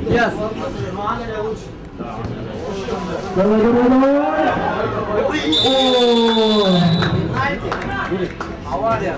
Yes. Давай, давай, давай! Авария.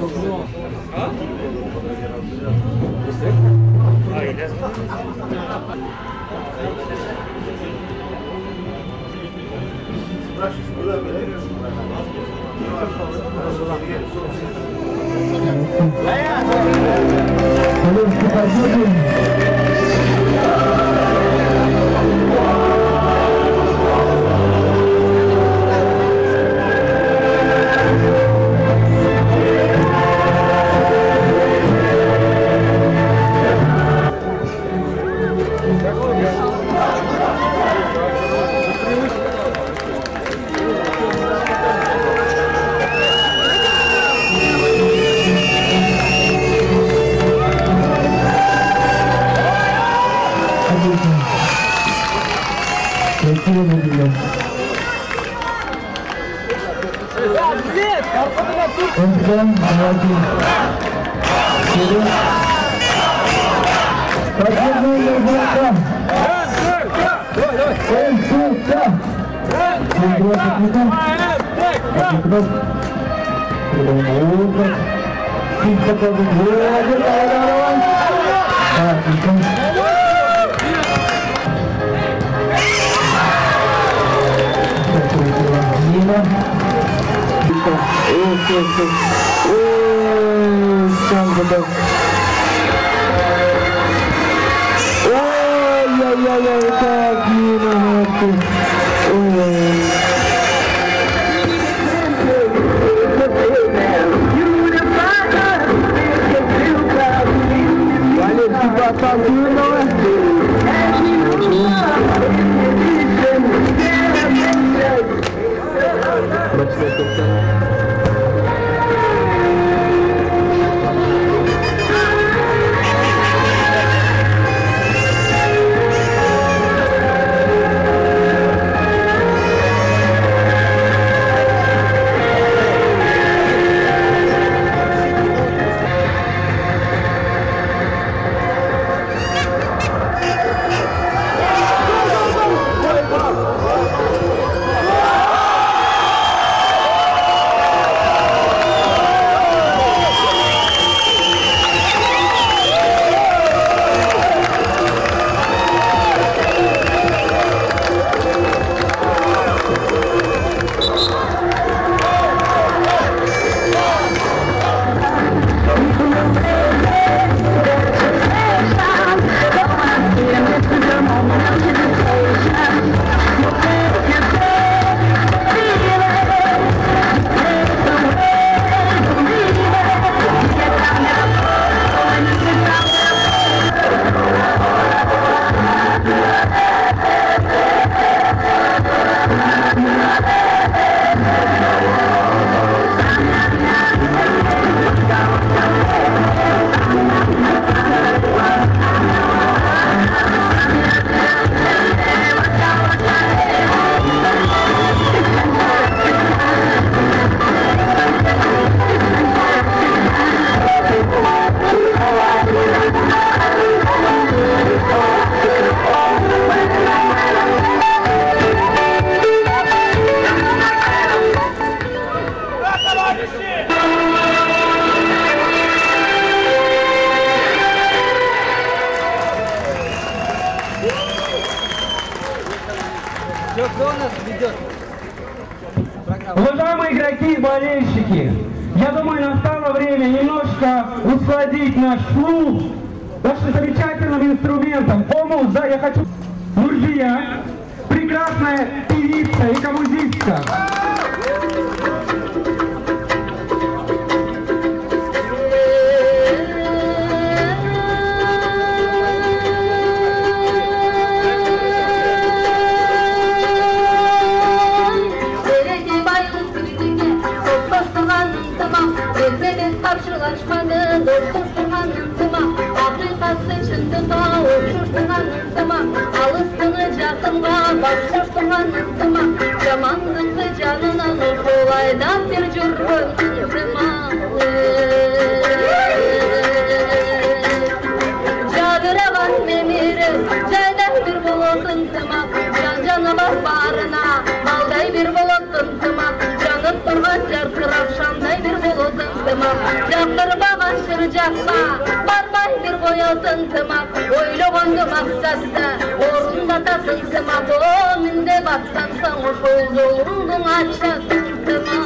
Уважаемые игроки и болельщики, я думаю, настало время немножко усладить наш слух нашим замечательным инструментом. Омуза, я хочу... Нуржия, прекрасная певица и коммузистка. Жамандықты жанынан қолайдан тер жүргін Торған жарқырап шамдай бір болудың тымақ Жақтырмаған шыр жаққа бармай бір қоятын тымақ Ойлағанды мақсатта орындататын тымақ О, менде баттансаң ошол жолыңдың ачатын тымақ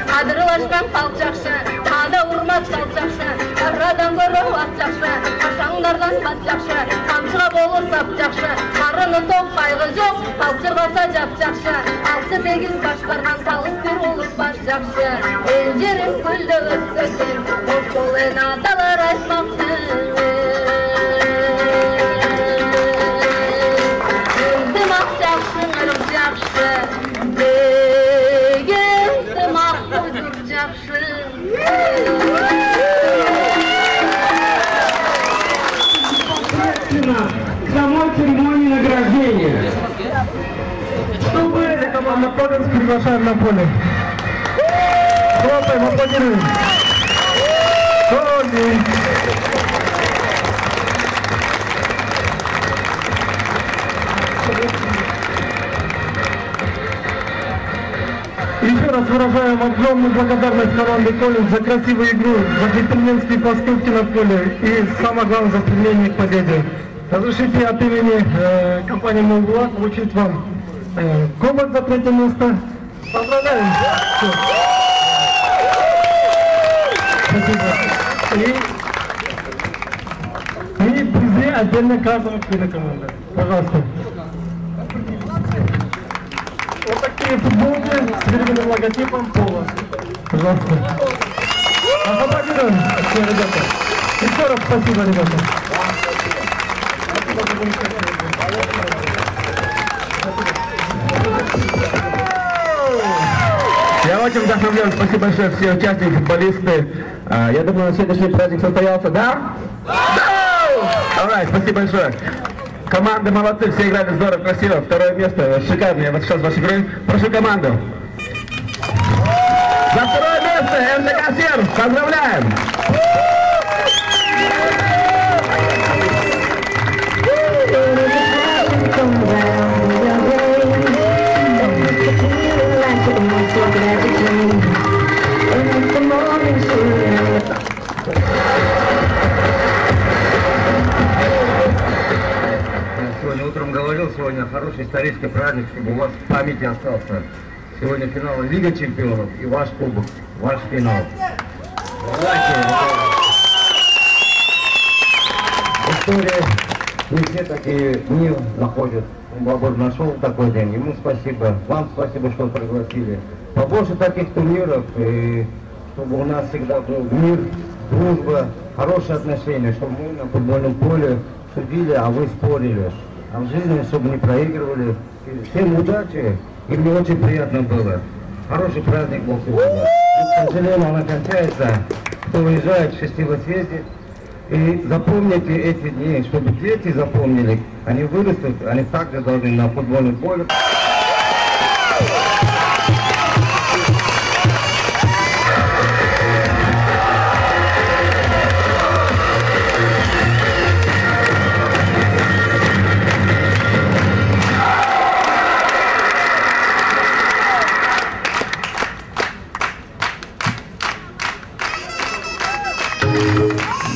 Қадырлашқан халық жақсы, қада ұрмақ салт жақсы, қарадан көрі уақ жақсы, қашаңдардан сат жақсы, қамшыға болы сап жақсы, қарыны тоқ қайғы жоқ, қалсырғаса жап жақсы, алты бегіз башқарған қалыс бір олып баш жақсы, ел жерім күлді өткізген, оқ болын аталар айтмақты. Ынтымақ жақсы, ұрық жақсы, К самой церемонии награждения. Чтобы эта команда Подольск приглашаем на поле. Хлопаем, аплодируем. Еще раз выражаем огромную благодарность команде «Колледж» за красивую игру, за джентльменские поступки на поле и, самое главное, за стремление к победе. Разрешите от имени компании «Молдула» вручить вам кубок за 3-е место. Поздравляем! Спасибо. И призы отдельно каждого члена команды. Пожалуйста. Вот такие футболки с фирменным логотипом пола. Пожалуйста. Аплодируем все, ребята. Еще раз спасибо, ребята. Я очень вдохновлен. Спасибо большое все участники, футболисты. Я думаю, сегодняшний праздник состоялся, да? Alright, спасибо большое. Команды молодцы, все играли здорово, красиво. 2-е место, шикарно, я восхищаюсь вашей игрой. Прошу команду. За 2-е место МТК Серб, поздравляем! Сегодня утром говорил, сегодня хороший исторический праздник, чтобы у вас в памяти остался. Сегодня финал Лига Чемпионов и ваш кубок, ваш финал. В истории не все такие дни находят. Бабур нашел такой день. Ему спасибо. Вам спасибо, что пригласили. Побольше таких турниров, и чтобы у нас всегда был мир, дружба, хорошие отношения, чтобы мы на футбольном поле судили, а вы спорили. А в жизни, чтобы не проигрывали. И всем удачи, и мне очень приятно было. Хороший праздник был сегодня. И, к сожалению, он кончается. Кто уезжает, счастливо съездит. И запомните эти дни, чтобы дети запомнили. Они вырастут, они также должны на футбольном поле.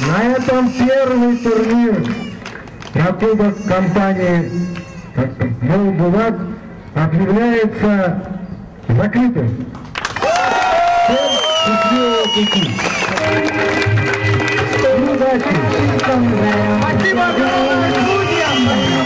На этом первый турнир на кубок компании «Молдуват» объявляется закрытым. Всем счастливого пути! Удачи! Спасибо огромное, друзья!